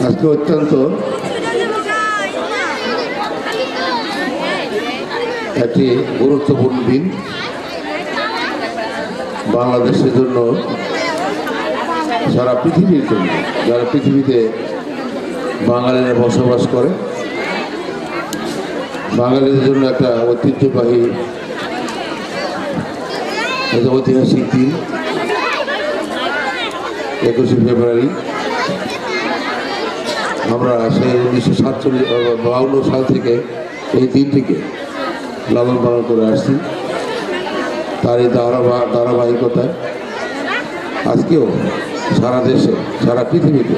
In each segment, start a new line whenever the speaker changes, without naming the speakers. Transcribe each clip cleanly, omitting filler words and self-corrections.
আজকে অত্যন্ত একটি গুরুত্বপূর্ণ দিন বাংলাদেশের জন্য, সারা পৃথিবীর জন্য, যারা পৃথিবীতে বাঙালিরা বসবাস করে বাঙালিদের জন্য একটা ঐতিহ্যবাহী ঐতিহাসিক দিন 21শে ফেব্রুয়ারি। আমরা সেই 1947 সাল থেকে এই দিনটিকে লালন পালন করে আসছি। তারই ধারাবাহিকতায় আজকেও সারা দেশে, সারা পৃথিবীতে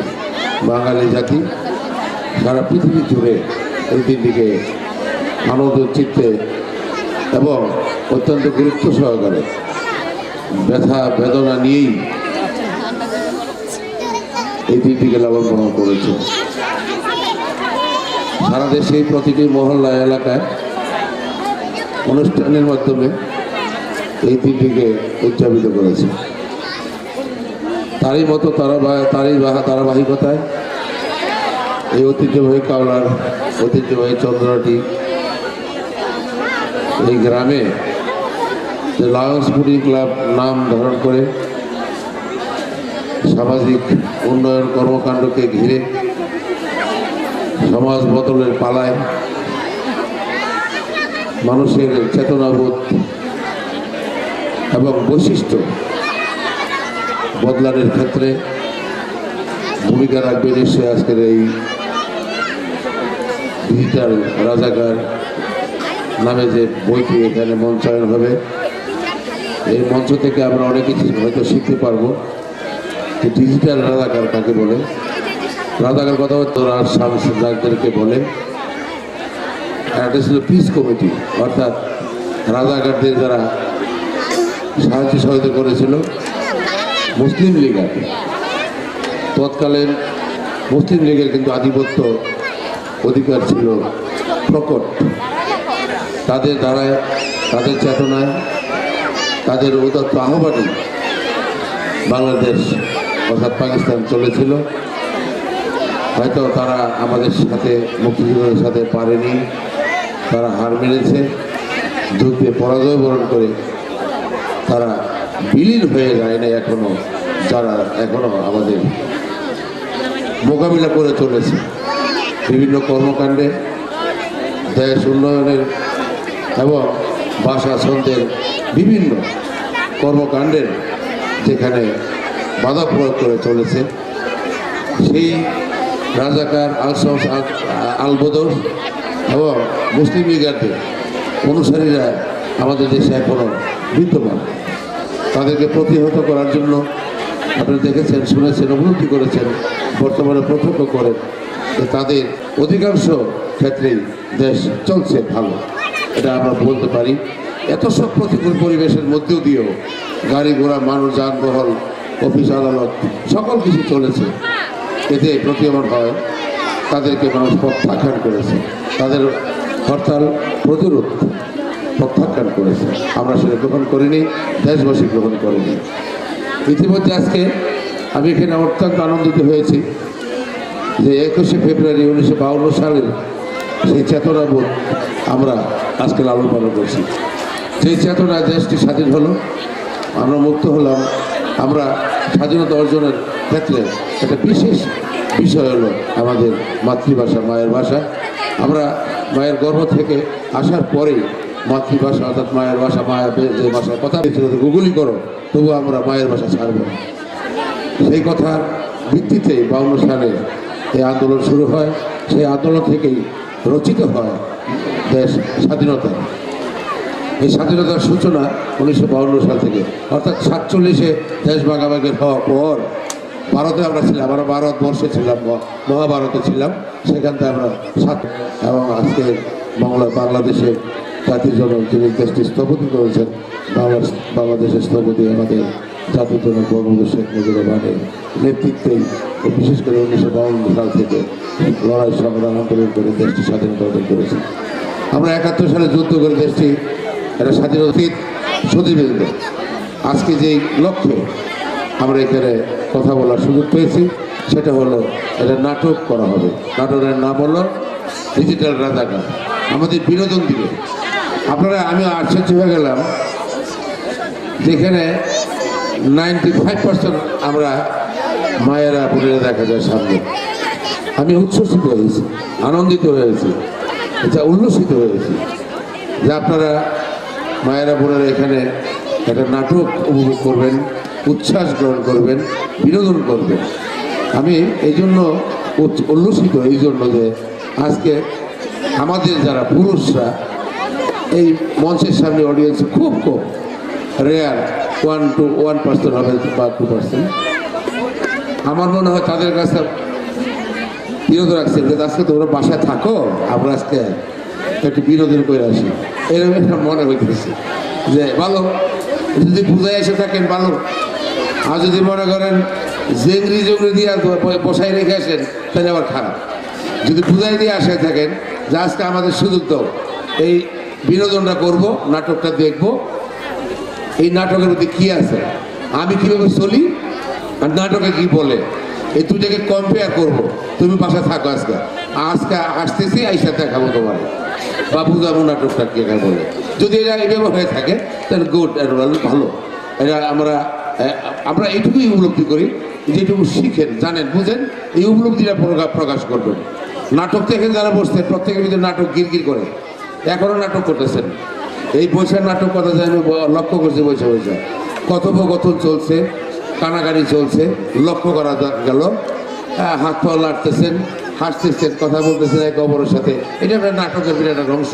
বাঙালি জাতি সারা পৃথিবী জুড়ে এই দিনটিকে আনন্দ চিত্তে এবং অত্যন্ত গুরুত্ব সহকারে ব্যথা বেদনা নিয়েই এই দিনটিকে লালন পালন করেছে। সারা দেশে প্রতিটি মহল্লা এলাকায় অনুষ্ঠানের মাধ্যমে এই দিনটিকে উদযাপিত করেছে। তারই মতো ধারাবাহিকতায় এই ঐতিহ্যবাহী কাওলার ঐতিহ্যবাহী চন্দ্রনাটি এই গ্রামে লায়ন্স ফুডিং ক্লাব নাম ধারণ করে সামাজিক উন্নয়ন কর্মকাণ্ডকে ঘিরে সমাজ বদলের পালায় মানুষের চেতনাবোধ এবং বৈশিষ্ট্য বদলানোর ক্ষেত্রে ভূমিকা রাখবে নিশ্চয়ই আজকের এই ডিজিটাল রাজাকার নামে যে বইটি এখানে মঞ্চায়ন হবে। এই মঞ্চ থেকে আমরা অনেক কিছু হয়তো শিখতে পারবো যে ডিজিটাল রাজাকার কাকে বলে। রাজাকার কথা হতো রাজদেরকে বলে। একটা ছিল পিস কমিটি, অর্থাৎ রাজাকারদের যারা সাহায্য সহায়তা করেছিল মুসলিম লীগ। তৎকালীন মুসলিম লীগের কিন্তু আধিপত্য অধিকার ছিল প্রকট। তাদের দ্বারায়, তাদের চেতনায়, তাদের উদাত্ত আহ্বানে বাংলাদেশ অর্থাৎ পাকিস্তান চলেছিল। হয়তো তারা আমাদের সাথে, মুক্তিযুদ্ধের সাথে পারেনি, তারা হার মেনেছে, যুদ্ধে পরাজয় বরণ করে তারা বিলীন হয়ে যায় না এখনো, যারা এখনো আমাদের মোকাবিলা করে চলেছে বিভিন্ন কর্মকাণ্ডে, দেশ উন্নয়নের এবং ভাষা ছন্দের বিভিন্ন কর্মকাণ্ডের যেখানে বাধা প্রয়োগ করে চলেছে। সেই রাজাকার আলবদর এবং মুসলিম লীগারদের অনুসারীরা আমাদের দেশে এখনও বিদ্যমান। তাদেরকে প্রতিহত করার জন্য আপনারা দেখেছেন, শুনেছেন, উপলব্ধি করেছেন, বর্তমানে প্রত্যক্ষ করেন যে তাদের অধিকাংশ ক্ষেত্রেই দেশ চলছে ভালো, এটা আমরা বলতে পারি। এত সব প্রতিকূল পরিবেশের মধ্যেও দিয়েও গাড়ি ঘোড়া, মানুষ, যানবাহন, অফিস আদালত সকল কিছু চলেছে। এতে প্রতীয়মান হয় তাদেরকে মানুষ প্রত্যাখ্যান করেছে, তাদের হরতাল প্রতিরোধ প্রত্যাখ্যান করেছে। আমরা সেটা গ্রহণ করিনি, দেশবাসী গ্রহণ করেনি। ইতিমধ্যে আজকে আমি এখানে অত্যন্ত আনন্দিত হয়েছি যে 21শে ফেব্রুয়ারি 1952 সালের সেই চেতনাবোধ আমরা আজকে লালন পালন করছি। যেই চেতনায় দেশটি স্বাধীন হলো, আমরা মুক্ত হলাম। আমরা স্বাধীনতা অর্জনের ক্ষেত্রে একটা বিশেষ বিষয় হলো আমাদের মাতৃভাষা, মায়ের ভাষা। আমরা মায়ের গর্ভ থেকে আসার পরেই মাতৃভাষা অর্থাৎ মায়ের ভাষা, মায়ের যে ভাষায় কথা বলছিল গুগলি করো, তবু আমরা মায়ের ভাষা ছাড়ব না। সেই কথার ভিত্তিতে 52 সালে এই আন্দোলন শুরু হয়। সেই আন্দোলন থেকেই রচিত হয় দেশ স্বাধীনতা। এই স্বাধীনতার সূচনা 1952 সাল থেকে, অর্থাৎ 47-এ দেশ ভাগাভাগির হওয়ার পর ভারতে আমরা ছিলাম, আমরা ভারতবর্ষে ছিলাম, মহাভারতে ছিলাম, সেখান থেকে আমরা এবং আজকে বাংলাদেশে জাতির জন্য যিনি দেশটি স্থপতি করেছেন, বাংলাদেশের স্থপতি আমাদের জাতির জন্য বঙ্গবন্ধু শেখ মুজিবুর রহমানের নেতৃত্বেই, বিশেষ করে 1952 সাল থেকে লড়াই সংগ্রাম আন্দোলন করে দেশটি স্বাধীনতা অর্জন করেছে। আমরা 71 সালে যুদ্ধ করে দেশটি একটা স্বাধীনতা সুদীবৃন্দ আজকে যেই লক্ষ্যে আমরা এখানে কথা বলার সুযোগ পেয়েছি, সেটা হলো এটা নাটক করা হবে। নাটকের নাম হলো ডিজিটাল রাজাকার, আমাদের বিনোদন দিবে। আপনারা আমি আশ্চর্য হয়ে গেলাম, যেখানে 95% আমরা মায়েরা বোনেরা দেখা যায় সামনে। আমি উচ্ছ্বসিত হয়েছি, আনন্দিত হয়েছি, এটা উল্লসিত হয়েছি যে আপনারা মায়েরা বোনেরা এখানে একটা নাটক উপভোগ করবেন, উচ্ছ্বাস গ্রহণ করবেন, বিনোদন করবেন। আমি এই জন্য উল্লসিত, এই জন্য যে আজকে আমাদের যারা পুরুষরা এই মঞ্চের সামনে অডিয়েন্স খুব কম, রেয়ার 1% হবে বা 2%। আমার মনে হয় তাদের কাছে বিরত রাখছে যে আজকে তোমরা বাসায় থাকো, আমরা আজকে একটু বিনোদন করে আসি, এরকম একটা মনে হইতেছে যে ভালো। যদি বুঝাই এসে থাকেন ভালো, আর যদি মনে করেন জেংরি জঙ্গরি দিয়ে বসাই রেখে আসেন তাহলে আবার খারাপ। যদি বুঝাই দিয়ে আসে থাকেন যে আজকে আমাদের সুযোগ দাও, এই বিনোদনটা করব, নাটকটা দেখব, এই নাটকের মধ্যে কী আছে, আমি কীভাবে চলি আর নাটকে কি বলে, এই দুটাকে কম্পেয়ার করব। তুমি বাসায় থাকো, আজকে আজকে আসতেছি, আইসা দেখাবো তোমার বা বুঝাবো নাটকটা কি বলে। যদি এটা এইভাবে হয়ে থাকে তাহলে গুড, ভালো। এটা আমরা এইটুকুই উপলব্ধি করি, যেটুকু শিখেন, জানেন, বুঝেন, এই উপলব্ধিটা প্রকাশ করবেন। নাটক থেকে যারা বসছেন প্রত্যেকের ভিতরে নাটক গিরগির করে, এখনও নাটক করতেছেন। এই বৈশাখ নাটক কথা যায় আমি লক্ষ্য করছি, বৈশাখ কথোপকথন চলছে, কানাকানি চলছে, লক্ষ্য করা গেল, হাত পা লাড়তেছেন, হাসতেছেন, কথা বলতেছেন একে অপরের সাথে। এটা একটা নাটকের বিরাট একটা অংশ,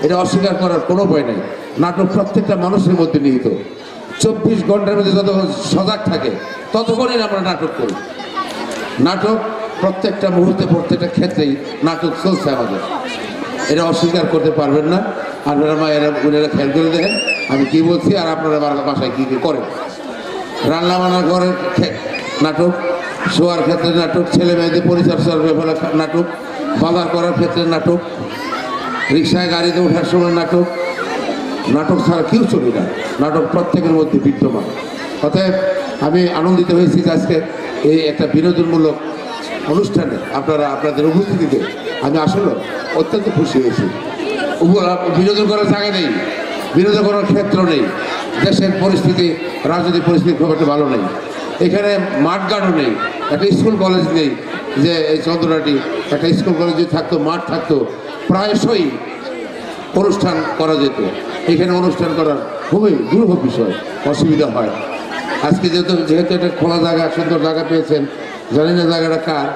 এটা অস্বীকার করার কোনো উপায় নেই। নাটক প্রত্যেকটা মানুষের মধ্যে নিহিত। 24 ঘন্টার মধ্যে যতক্ষণ সজাগ থাকে ততক্ষণই আমরা নাটক করি। নাটক প্রত্যেকটা মুহূর্তে, প্রত্যেকটা ক্ষেত্রেই নাটক চলছে আমাদের, এটা অস্বীকার করতে পারবেন না। আপনারা মায়েরা বোনেরা খেয়াল করে দেখেন আমি কী বলছি, আর আপনারা বাসায় কী কী করেন। রান্না বান্না ঘরের নাটক, শোয়ার ক্ষেত্রে নাটক, ছেলে মেয়েদের পরিচর্যার ব্যাপারে নাটক, বাজার করার ক্ষেত্রে নাটক, রিক্সায় গাড়িতে ওঠার সময় নাটক। নাটক ছাড়া কেউ চলি না, নাটক প্রত্যেকের মধ্যে বিদ্যমান। অতএব আমি আনন্দিত হয়েছি যে আজকে এই একটা বিনোদনমূলক অনুষ্ঠানে আপনাদের উপস্থিতিতে আমি আসলে অত্যন্ত খুশি হয়েছি। বিনোদন করার জায়গা নেই, বিনোদন করার ক্ষেত্র নেই, দেশের পরিস্থিতি, রাজনৈতিক পরিস্থিতি খুব একটা ভালো নেই। এখানে মাঠঘাটও নেই, একটা স্কুল কলেজ নেই যে এই চন্দ্রনাটি একটা স্কুল কলেজ যদি থাকতো, মাঠ থাকতো, প্রায়শই অনুষ্ঠান করা যেত। এখানে অনুষ্ঠান করার খুবই দুর্ভোগ বিষয়, অসুবিধা হয়। আজকে যেহেতু একটা খোলা জায়গা, সুন্দর জায়গা পেয়েছেন, জানি না জায়গাটা কার,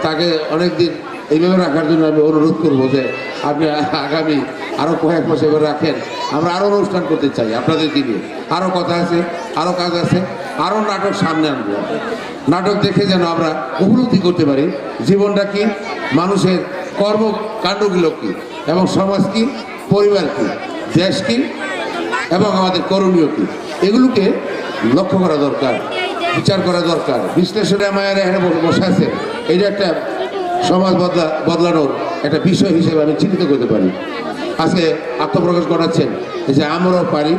তাকে অনেক দিন এইভাবে রাখার জন্য আমি অনুরোধ করবো যে আপনি আগামী আরও কয়েক মাস এবার রাখেন। আমরা আরও অনুষ্ঠান করতে চাই আপনাদেরকে নিয়ে, আরও কথা আছে, আরও কাজ আছে, আরও নাটক সামনে আনবো। নাটক দেখে যেন আমরা উপলব্ধি করতে পারি জীবনটা কি, মানুষের কর্মকাণ্ডগুলো কী, এবং সমাজ কি, পরিবার কি, দেশ কি, এবং আমাদের করণীয় কী, এগুলোকে লক্ষ্য করা দরকার, বিচার করা দরকার। বিশ্লেষণে আমার এখানে বসে আছে, এটা একটা সমাজ বদলানোর একটা বিষয় হিসেবে আমি চিহ্নিত করতে পারি। আজকে আত্মপ্রকাশ করাচ্ছেন যে আমরাও পারি,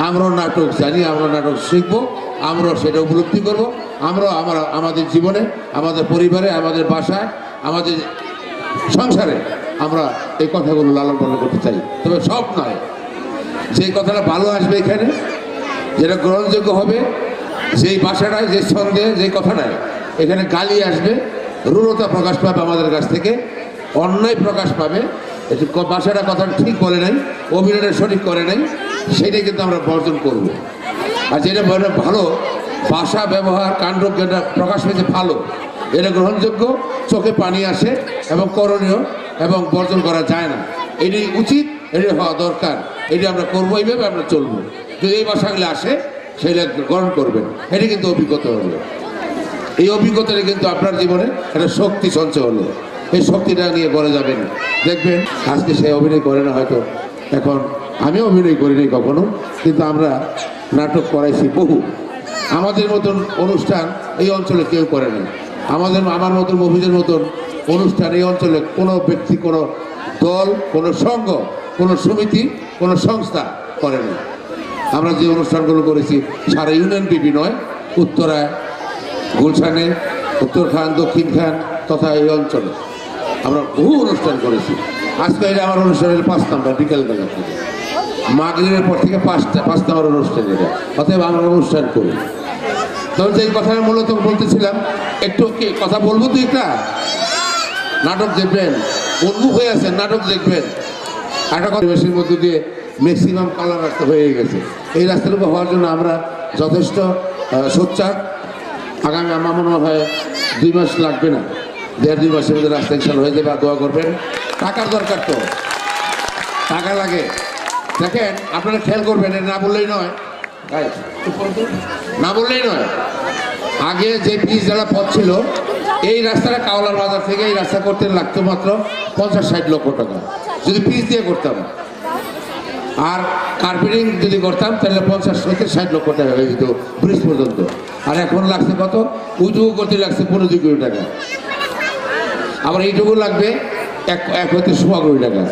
আমরাও নাটক জানি, আমরা নাটক শিখব, আমরাও সেটা উপলব্ধি করব, আমরাও আমাদের জীবনে, আমাদের পরিবারে, আমাদের বাসায়, আমাদের সংসারে আমরা এই কথাগুলো লালন পালন করতে চাই। তবে সব নয়, যে কথাটা ভালো আসবে এখানে, যেটা গ্রহণযোগ্য হবে, যেই ভাষাটায়, যে ছন্দে, যে কথাটায় এখানে গালি আসবে, রূঢ়তা প্রকাশ পাবে আমাদের কাছ থেকে, অন্যায় প্রকাশ পাবে, ভাষাটা কথাটা ঠিক বলে নাই, অভিনয়টা সঠিক করে নাই, সেটাই কিন্তু আমরা বর্জন করব। আর যেটা ভালো ভাষা ব্যবহার, কাণ্ড যেটা প্রকাশ হয়েছে ভালো, এটা গ্রহণযোগ্য, চোখে পানি আসে এবং করণীয় এবং বর্জন করা যায় না। এটি উচিত, এটি হওয়া দরকার, এটি আমরা করবো, এইভাবে আমরা চলবো। যদি এই ভাষাগুলো আসে সেটা গ্রহণ করবেন, এটি কিন্তু অভিজ্ঞতা হলো। এই অভিজ্ঞতাটা কিন্তু আপনার জীবনে একটা শক্তি সঞ্চয় হলো, এই শক্তিটা নিয়ে গড়ে যাবেন। দেখবেন আজকে সে অভিনয় করে না, হয়তো এখন আমিও অভিনয় করিনি কখনো, কিন্তু আমরা নাটক করাইছি বহু। আমাদের মতন অনুষ্ঠান এই অঞ্চলে কেউ করে না, আমার মতন মফিজের মতন অনুষ্ঠান এই অঞ্চলে কোনো ব্যক্তি, কোনো দল, কোনো সংঘ, কোনো সমিতি, কোনো সংস্থা করে না। আমরা যে অনুষ্ঠানগুলো করেছি সারা ইউনিয়ন পিপি নয়, উত্তরায়, গুলশানে, উত্তর খান, দক্ষিণ খান তথা এই অঞ্চলে আমরা বহু অনুষ্ঠান করেছি। আজকে এটা আমার অনুষ্ঠানের 5 নম্বর বিকেলবেলা থেকে, মাগরিবের পর থেকে 5 নম্বর অনুষ্ঠান এটা। অতএব আমরা অনুষ্ঠান করি। তবে যে কথা মূলত বলতেছিলাম, একটু কি কথা বলবো তো, একটা নাটক দেখবেন, উন্মুখ হয়ে আছেন, নাটক দেখবেন। একটা পরিবেশের মধ্যে দিয়ে ম্যাক্সিমাম কালার রাস্তা হয়ে গেছে। এই রাস্তাটুকু হওয়ার জন্য আমরা যথেষ্ট সোচ্চার। আগামী আমার মনে হয় 2 মাস লাগবে না, 1.5-2 মাসের মধ্যে রাস্তা ইনশাল্লাহ হয়ে যাবে। আর দোয়া করবেন। টাকার দরকার তো, টাকা লাগে। দেখেন আপনারা খেয়াল করবেন, না বললেই নয়, না বললেই নয়। আগে যে পিচ জ্বালা পথ ছিল, এই রাস্তাটা কাওলার বাজার থেকে এই রাস্তা করতে লাগতো মাত্র 50-60 লক্ষ টাকা, যদি পিচ দিয়ে করতাম। আর কার্পেটিং যদি করতাম তাহলে 50-60 লক্ষ টাকা হয়ে যেত ব্রিজ পর্যন্ত। আর এখন লাগছে কত? ওইটুকু করতে লাগছে 15 কোটি টাকা। আবার এইটুকু লাগবে 1 হতে 1.25 কোটি টাকা।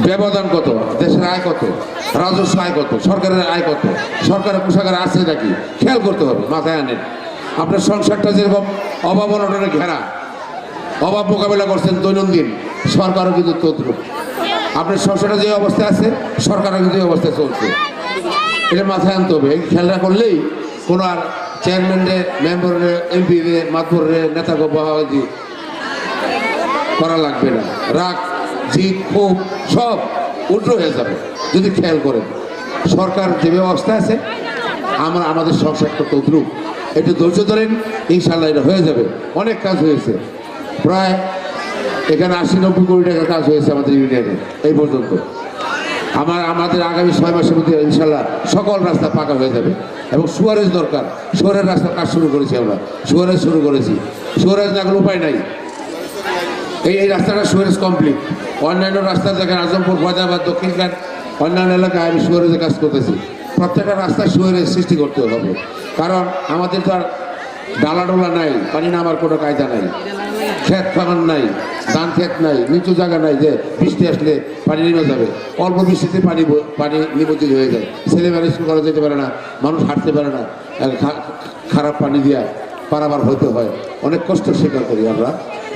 ব্যবধান কত? দেশের আয় কত, রাজস্ব আয় কত, সরকারের আয় কত, সরকারের পোশাকের আছে নাকি খেয়াল করতে হবে, মাথায় আনেন। আপনার সংসারটা যেরকম অভাব অনটনে ঘেরা, অভাব মোকাবেলা করছেন দৈনন্দিন, সরকারও কিন্তু তদ্রুপ। আপনার সংসারটা যে অবস্থায় আছে, সরকারও কিন্তু এই অবস্থায় চলছে। এটা মাথায় আনতে হবে। খেয়াল করলেই কোনো আর চেয়ারম্যানরে, মেম্বারে, এমপিরে, মাতবরে, নেতা গোপাজি করা লাগবে না। রাগ, জিদ, ক্ষোভ সব উল্টো হয়ে যাবে যদি খেয়াল করেন। সরকার যে ব্যবস্থা আছে, আমাদের সংসারটা তদ্রুপ। একটু ধৈর্য ধরেন, ইনশাল্লাহ এটা হয়ে যাবে। অনেক কাজ হয়েছে, প্রায় এখানে 80-90 কোটি টাকার কাজ হয়েছে আমাদের ইউনিয়নে এই পর্যন্ত। আমাদের আগামী 6 মাসের মধ্যে ইনশাল্লাহ সকল রাস্তা পাকা হয়ে যাবে। এবং সুয়ারেজ দরকার, সুয়ারের রাস্তার কাজ শুরু করেছি আমরা, সুয়ারেজ শুরু করেছি। সুয়ারেজ না কোনো উপায় নাই। এই রাস্তাটা সুয়ারেজ কমপ্লিট। অন্যান্য রাস্তা দেখেন, আজমপুর, ফয়দাবাদ, দক্ষিণখান, অন্যান্য এলাকায় আমি সুয়ারেজের কাজ করতেছি। প্রত্যেকটা রাস্তায় সুয়ারেজ সৃষ্টি করতে হবে, কারণ আমাদের তো আর ডালাডোলা নাই, পানি নামার কোনো কায়দা নাই, ক্ষেত ফাগান নাই, ধান ক্ষেত নাই, নিচু জায়গা নাই যে বৃষ্টি আসলে পানি নেমে যাবে। অল্প বৃষ্টিতে পানি নিমজ্জিত হয়ে যায়। ছেলেমেয়েরা স্কুল করা যেতে পারে না, মানুষ হাঁটতে পারে না, খারাপ পানি দিয়া পারাবার হতে হয়। অনেক কষ্ট স্বীকার করি আমরা।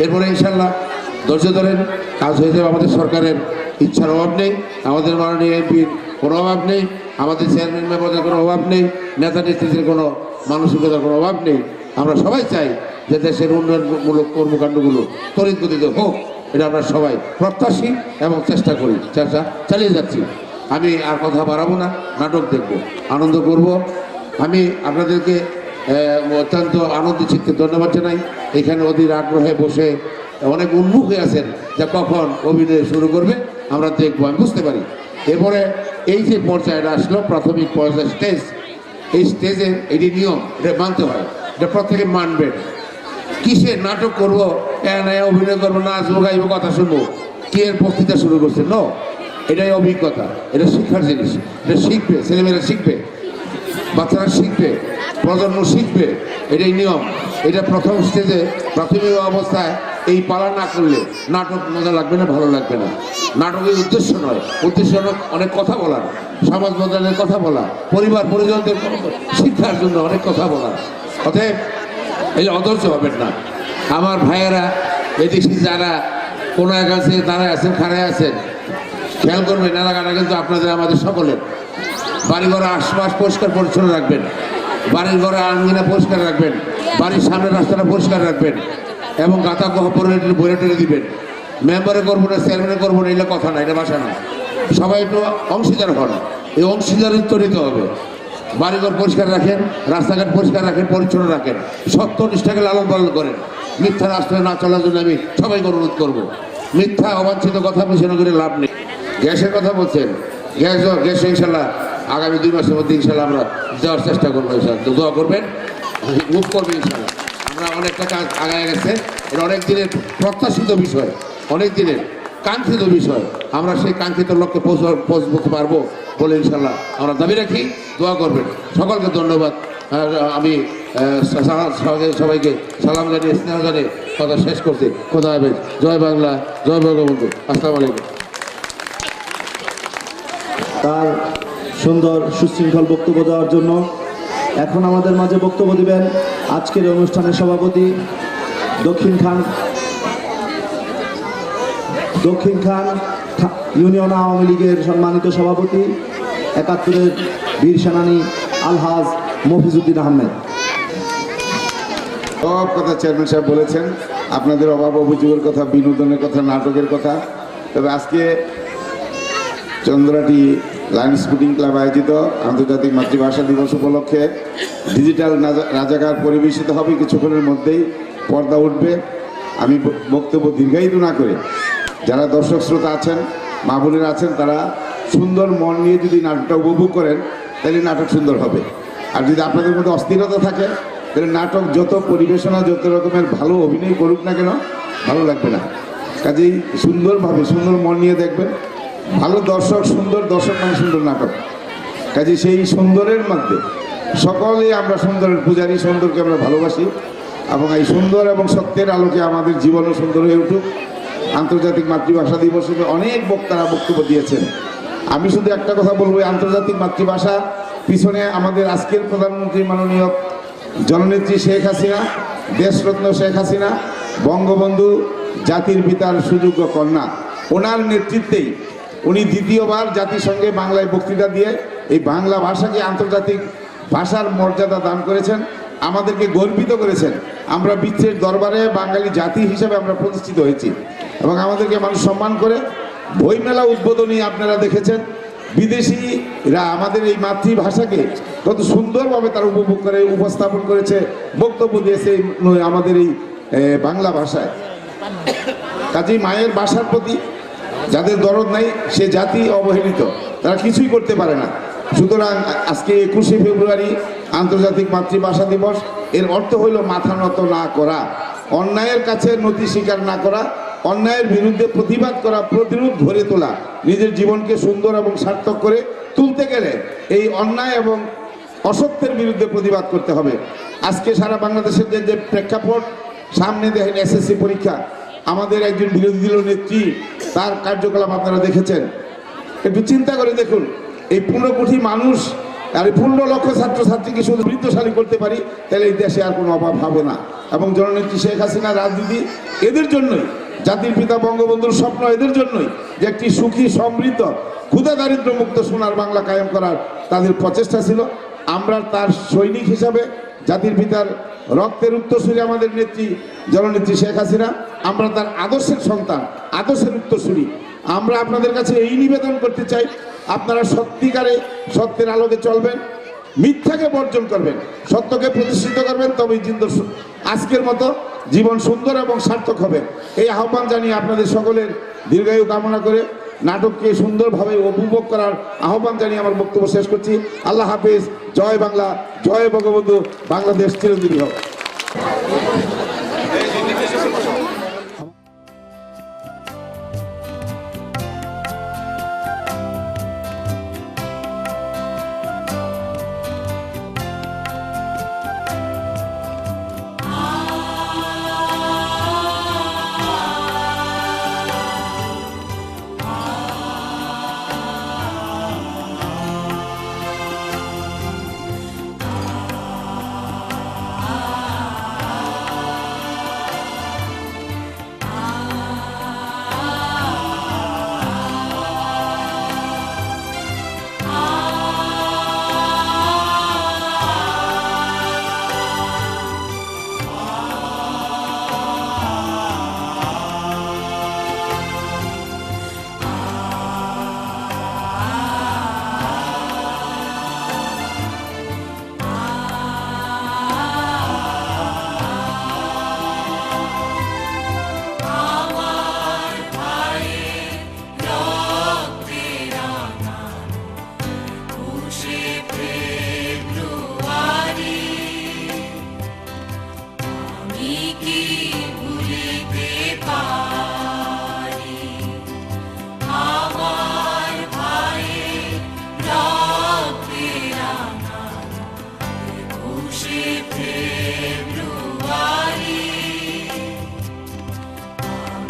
এরপরে ইনশাল্লাহ ধৈর্য ধরেন, কাজ হয়ে যাবে। আমাদের সরকারের ইচ্ছার অভাব নেই, আমাদের মাননীয় এমপির কোনো অভাব নেই, আমাদের চেয়ারম্যান মেম্বারদের কোনো অভাব নেই, নেতা নেতৃত্বের কোনো মানসিকতার কোনো অভাব নেই। আমরা সবাই চাই যে দেশের উন্নয়নমূলক কর্মকাণ্ডগুলো তড়িৎ গতিতে হোক। এটা আমরা সবাই প্রত্যাশী এবং চেষ্টা করি, চেষ্টা চালিয়ে যাচ্ছি। আমি আর কথা বাড়াবো না, নাটক দেখব, আনন্দ করব। আমি আপনাদেরকে অত্যন্ত আনন্দ চিত্তে ধন্যবাদ জানাই। এখানে অধীর আগ্রহে বসে অনেক উন্মুখ হয়ে আছেন যে কখন অভিনয় শুরু করবে, আমরা দেখবো, আমি বুঝতে পারি। এরপরে এই যে পর্যায়টা আসলো, প্রাথমিক পর্যায়ে স্টেজ, এই স্টেজের এটি নিয়ম, এটা মানতে হয়, এটা প্রত্যেকে মানবেন। কিসে নাটক করবো, অভিনয় করবো, নাচবো, গাইবো, কথা শুনবো, কি এর বক্তৃতা শুরু করছে? নো, এটাই অভিজ্ঞতা, এটা শিক্ষার জিনিস। এটা শিখবে, ছেলেমেয়েরা শিখবে, বাচ্চারা শিখবে, প্রজন্ম শিখবে, এটাই নিয়ম। এটা প্রথম স্টেজে, প্রাথমিক অবস্থায় এই পালা না করলে নাটক মজা লাগবে না, ভালো লাগবে না। নাটকের উদ্দেশ্য নয়, উদ্দেশ্য অনেক কথা বলার, সমাজ বদলের কথা বলা, পরিবার পরিজনদের শিক্ষার জন্য অনেক কথা বলা। অতএব এই অধৈর্য হবেন না আমার ভাইয়েরা। এদেশি যারা কোনো এক আছে, দাঁড়ায় আছেন, খাড়ায় আছেন, খেয়াল করবেন, এলাকাটা কিন্তু আপনাদের আমাদের সকলের। বাড়িঘর আশপাশ পরিষ্কার পরিচ্ছন্ন রাখবেন, বাড়ির ঘরে আঙ্গিনা পরিষ্কার রাখবেন, বাড়ির সামনের রাস্তাটা পরিষ্কার রাখবেন এবং গাঁথা বইরে টেনে দিবেন। মেম্বারে করবো না, চেয়ারম্যানে করবো না, এটা কথা না, এটা বাসা না। সবাই একটু অংশীদার হন, এই অংশীদারিত্ব নিতে হবে। বাড়িঘর পরিষ্কার রাখেন, রাস্তাঘাট পরিষ্কার রাখেন, পরিচ্ছন্ন রাখেন, সত্য নিষ্ঠাকে লালন পালন করেন। মিথ্যা রাস্তায় না চলার জন্য আমি সবাইকে অনুরোধ করবো। মিথ্যা অবাঞ্ছিত কথা পেছনে করে লাভ নেই। গ্যাসের কথা বলছেন, গ্যাস ইনশাল্লাহ আগামী 2 মাসের মধ্যে ইনশাল্লাহ আমরা দেওয়ার চেষ্টা করবো। ইনশাল্লাহ দোয়া করবেন, মুভ করবেন ইনশাল্লাহ। আমরা অনেকটা কাজ আগায় গেছে, এটা অনেক দিনের প্রত্যাশিত বিষয়, অনেক দিনের কাঙ্ক্ষিত বিষয়। আমরা সেই কাঙ্ক্ষিত লক্ষ্যে পৌঁছতে পারবো বলে ইনশাল্লাহ আমরা দাবি রাখি। দোয়া করবেন। সকলকে ধন্যবাদ। আমি সবাইকে সালাম জানিয়ে, স্নেহ জানিয়ে কথা শেষ করছি। খোদা হাফেজ। জয় বাংলা, জয় বঙ্গবন্ধু। আসসালামু আলাইকুম।
তার সুন্দর সুশৃঙ্খল বক্তব্য দেওয়ার জন্য এখন আমাদের মাঝে বক্তব্য দিবেন আজকের অনুষ্ঠানের সভাপতি দক্ষিণ খান ইউনিয়ন আওয়ামী লীগের সম্মানিত সভাপতি ৭১-এর বীর সেনানী আলহাজ মফিজউদ্দিন আহমেদ।
সব কথা চেয়ারম্যান সাহেব বলেছেন, আপনাদের অভাব অভিযোগের কথা, বিনোদনের কথা, নাটকের কথা। তবে আজকে চন্দ্রাটি লায়ন্স স্পোর্টিং ক্লাব আয়োজিত আন্তর্জাতিক মাতৃভাষা দিবস উপলক্ষে ডিজিটাল রাজাকার পরিবেশিত হবে। কিছুক্ষণের মধ্যেই পর্দা উঠবে। আমি বক্তব্য দীর্ঘায়িত না করে যারা দর্শক শ্রোতা আছেন, মা বোনেরা আছেন, তারা সুন্দর মন নিয়ে যদি নাটকটা উপভোগ করেন তাহলে নাটক সুন্দর হবে। আর যদি আপনাদের মধ্যে অস্থিরতা থাকে তাহলে নাটক যত পরিবেশনা, যত রকমের ভালো অভিনয় করুক না কেন, ভালো লাগবে না। কাজেই সুন্দরভাবে সুন্দর মন নিয়ে দেখবেন। ভালো দর্শক, সুন্দর দর্শক মানে সুন্দর নাটক। কাজে সেই সুন্দরের মধ্যে সকলেই আমরা সুন্দরের পূজারী, সুন্দরকে আমরা ভালোবাসি এবং এই সুন্দর এবং সত্যের আলোকে আমাদের জীবনও সুন্দর হয়ে উঠুক। আন্তর্জাতিক মাতৃভাষা দিবসে অনেক বক্তারা বক্তব্য দিয়েছেন। আমি শুধু একটা কথা বলবো, আন্তর্জাতিক মাতৃভাষা পিছনে আমাদের আজকের প্রধানমন্ত্রী মাননীয় জননেত্রী শেখ হাসিনা, দেশরত্ন শেখ হাসিনা, বঙ্গবন্ধু জাতির পিতার সুযোগ্য কন্যা, ওনার নেতৃত্বেই উনি দ্বিতীয়বার জাতিসংঘে বাংলায় বক্তৃতা দিয়ে এই বাংলা ভাষাকে আন্তর্জাতিক ভাষার মর্যাদা দান করেছেন, আমাদেরকে গর্বিত করেছেন। আমরা বিশ্বের দরবারে বাঙালি জাতি হিসেবে আমরা প্রতিষ্ঠিত হয়েছি এবং আমাদেরকে মানুষ সম্মান করে। বইমেলা উদ্বোধনী আপনারা দেখেছেন, বিদেশিরা আমাদের এই মাতৃভাষাকে কত সুন্দরভাবে তারা উপভোগ করে, উপস্থাপন করেছে, বক্তব্য দিয়েছে আমাদের এই বাংলা ভাষায়। কাজেই মায়ের ভাষার প্রতি যাদের দরদ নাই সে জাতি অবহেলিত, তারা কিছুই করতে পারে না। সুতরাং আজকে ২১শে ফেব্রুয়ারি আন্তর্জাতিক মাতৃভাষা দিবস, এর অর্থ হইল মাথা নত না করা, অন্যায়ের কাছে নতি স্বীকার না করা, অন্যায়ের বিরুদ্ধে প্রতিবাদ করা, প্রতিরোধ গড়ে তোলা। নিজের জীবনকে সুন্দর এবং সার্থক করে তুলতে গেলে এই অন্যায় এবং অসত্যের বিরুদ্ধে প্রতিবাদ করতে হবে। আজকে সারা বাংলাদেশের যে প্রেক্ষাপট, সামনে দেখেন এসএসসি পরীক্ষা, আমাদের একজন বিরোধী দলীয় নেত্রী, তার কার্যকলাপ আপনারা দেখেছেন। একটু চিন্তা করে দেখুন, এই ১৫ কোটি মানুষ আর ১৫ লক্ষ ছাত্রছাত্রীকে শুধু বৃত্তশালী করতে পারি, তাহলে এই দেশে আর কোনো অভাব হবে না। এবং জননেত্রী শেখ হাসিনার রাজনীতি এদের জন্যই, জাতির পিতা বঙ্গবন্ধুর স্বপ্ন এদের জন্যই যে একটি সুখী, সমৃদ্ধ, ক্ষুধা দারিদ্র মুক্ত সোনার বাংলা কায়েম করার তাদের প্রচেষ্টা ছিল। আমরা তার সৈনিক হিসাবে, জাতির পিতার রক্তের উত্তরসূরি আমাদের নেত্রী জননেত্রী শেখ হাসিনা, আমরা তার আদর্শের সন্তান, আদর্শের উত্তরসূরি। আমরা আপনাদের কাছে এই নিবেদন করতে চাই, আপনারা সত্যিকারে সত্যের আলোকে চলবেন, মিথ্যাকে বর্জন করবেন, সত্যকে প্রতিষ্ঠিত করবেন, তবেই আজকের মতো জীবন সুন্দর এবং সার্থক হবে। এই আহ্বান জানিয়ে আপনাদের সকলের দীর্ঘায়ু কামনা করে নাটককে সুন্দরভাবে উপভোগ করার আহ্বান জানিয়ে আমার বক্তব্য শেষ করছি। আল্লাহ হাফেজ। জয় বাংলা, জয় বঙ্গবন্ধু, বাংলাদেশ চিরঞ্জীবী হোক।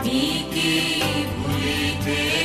Miki, Miki,